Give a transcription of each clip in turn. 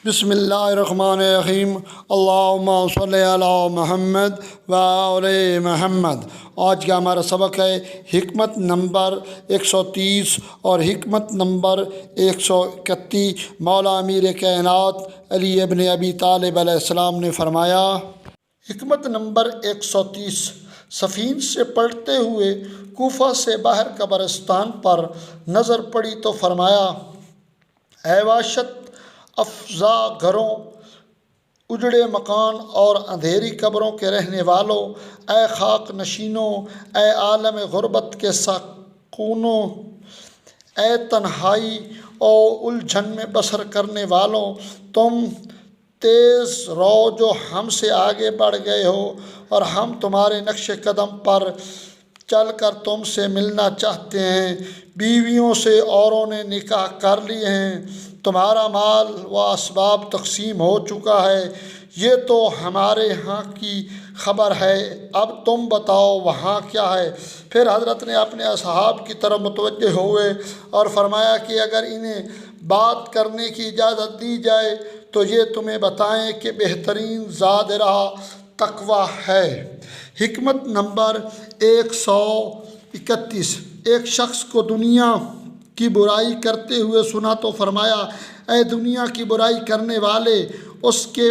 بسم اللہ الرحمن الرحیم اللہم صلی علی محمد و علی محمد۔ آج کا ہمارا سبق ہے حکمت نمبر 130 اور حکمت نمبر 131۔ مولا امیر کائنات علی ابن ابی طالب علیہ السلام نے فرمایا، حکمت نمبر 130، سفین سے پلٹتے ہوئے کوفہ سے باہر قبرستان پر نظر پڑی تو فرمایا، اے وحشت افزا گھروں، اجڑے مکان اور اندھیری قبروں کے رہنے والوں، اے خاک نشینوں، اے عالم غربت کے ساکنوں، اے تنہائی اور الجھن میں بسر کرنے والوں، تم تیز رو جو ہم سے آگے بڑھ گئے ہو اور ہم تمہارے نقش قدم پر چل کر تم سے ملنا چاہتے ہیں۔ بیویوں سے اوروں نے نکاح کر لیے ہیں، تمہارا مال و اسباب تقسیم ہو چکا ہے، یہ تو ہمارے ہاں کی خبر ہے، اب تم بتاؤ وہاں کیا ہے؟ پھر حضرت نے اپنے اصحاب کی طرف متوجہ ہوئے اور فرمایا کہ اگر انہیں بات کرنے کی اجازت دی جائے تو یہ تمہیں بتائیں کہ بہترین زاد راہ تقوی ہے۔ حکمت نمبر 131، ایک شخص کو دنیا کی برائی کرتے ہوئے سنا تو فرمایا، اے دنیا کی برائی کرنے والے، اس کے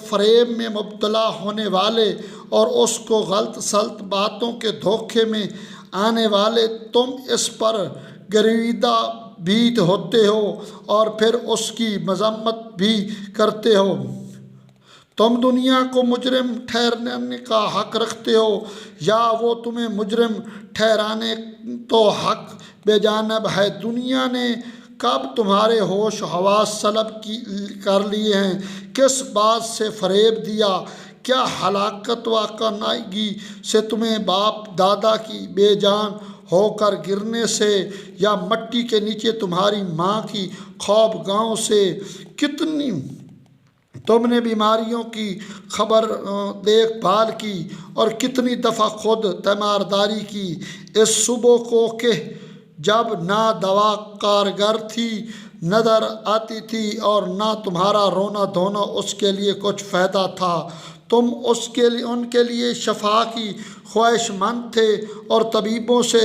فریب میں مبتلا ہونے والے اور اس کو غلط سلط باتوں کے دھوکے میں آنے والے، تم اس پر گرویدہ بھی ہوتے ہو اور پھر اس کی مذمت بھی کرتے ہو۔ تم دنیا کو مجرم ٹھہرانے کا حق رکھتے ہو یا وہ تمہیں مجرم ٹھہرانے تو حق بے جانب ہے۔ دنیا نے کب تمہارے ہوش و حواس سلب کر لیے ہیں؟ کس بات سے فریب دیا؟ کیا ہلاکت و کانائی سے تمہیں باپ دادا کی بے جان ہو کر گرنے سے یا مٹی کے نیچے تمہاری ماں کی خوابگاہوں سے؟ کتنی تم نے بیماریوں کی خبر دیکھ بھال کی اور کتنی دفعہ خود تیمارداری کی اس صبح کو کہ جب نہ دوا کارگر تھی نظر آتی تھی اور نہ تمہارا رونا دھونا اس کے لیے کچھ فائدہ تھا، تم ان کے لیے شفا کی خواہش مند تھے اور طبیبوں سے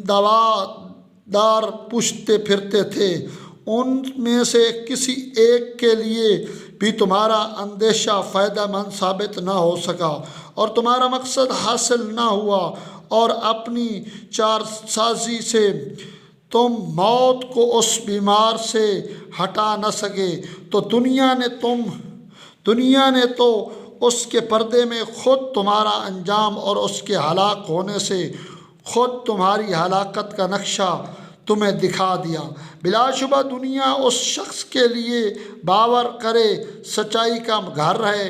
دوا دار پوچھتے پھرتے تھے، ان میں سے کسی ایک کے لیے بھی تمہارا اندیشہ فائدہ مند ثابت نہ ہو سکا اور تمہارا مقصد حاصل نہ ہوا، اور اپنی چار سازی سے تم موت کو اس بیمار سے ہٹا نہ سکے، تو دنیا نے تو اس کے پردے میں خود تمہارا انجام اور اس کے ہلاک ہونے سے خود تمہاری ہلاکت کا نقشہ تمہیں دکھا دیا۔ بلا شبہ دنیا اس شخص کے لیے باور کرے سچائی کا گھر ہے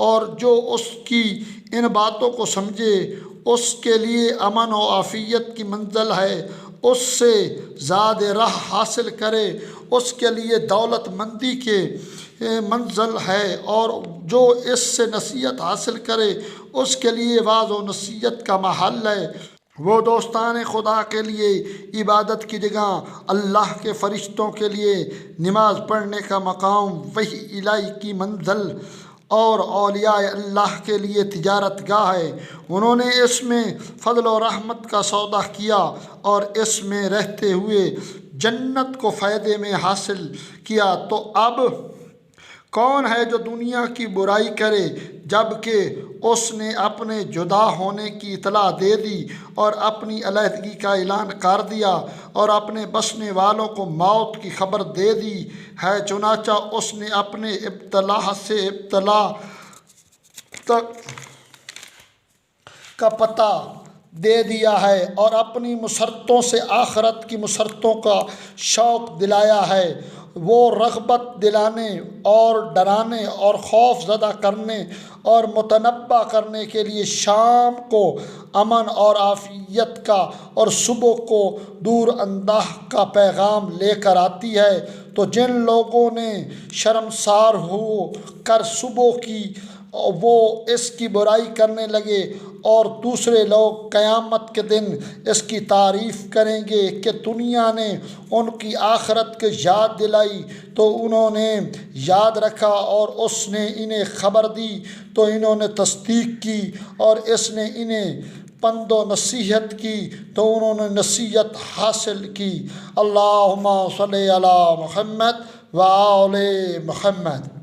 اور جو اس کی ان باتوں کو سمجھے، اس کے لیے امن و عافیت کی منزل ہے، اس سے زاد راہ حاصل کرے اس کے لیے دولت مندی کے منزل ہے، اور جو اس سے نصیحت حاصل کرے اس کے لیے واعظ و نصیحت کا محل ہے۔ وہ دوستان خدا کے لیے عبادت کی جگہ، اللہ کے فرشتوں کے لیے نماز پڑھنے کا مقام، وحی الہی کی منزل اور اولیاء اللہ کے لیے تجارت گاہ ہے۔ انہوں نے اس میں فضل و رحمت کا سودا کیا اور اس میں رہتے ہوئے جنت کو فائدے میں حاصل کیا، تو اب کون ہے جو دنیا کی برائی کرے جب کہ اس نے اپنے جدا ہونے کی اطلاع دے دی اور اپنی علیحدگی کا اعلان کر دیا اور اپنے بسنے والوں کو موت کی خبر دے دی ہے؟ چنانچہ اس نے اپنے ابتلا سے ابتلا کا پتہ دے دیا ہے اور اپنی مسرتوں سے آخرت کی مسرتوں کا شوق دلایا ہے۔ وہ رغبت دلانے اور ڈرانے اور خوف زدہ کرنے اور متنبہ کرنے کے لیے شام کو امن اور عافیت کا اور صبح کو دور انداہ کا پیغام لے کر آتی ہے، تو جن لوگوں نے شرمسار ہو کر صبح کی وہ اس کی برائی کرنے لگے اور دوسرے لوگ قیامت کے دن اس کی تعریف کریں گے کہ دنیا نے ان کی آخرت کی یاد دلائی تو انہوں نے یاد رکھا، اور اس نے انہیں خبر دی تو انہوں نے تصدیق کی، اور اس نے انہیں پند و نصیحت کی تو انہوں نے نصیحت حاصل کی۔ اللہم صلی علی محمد و آل محمد۔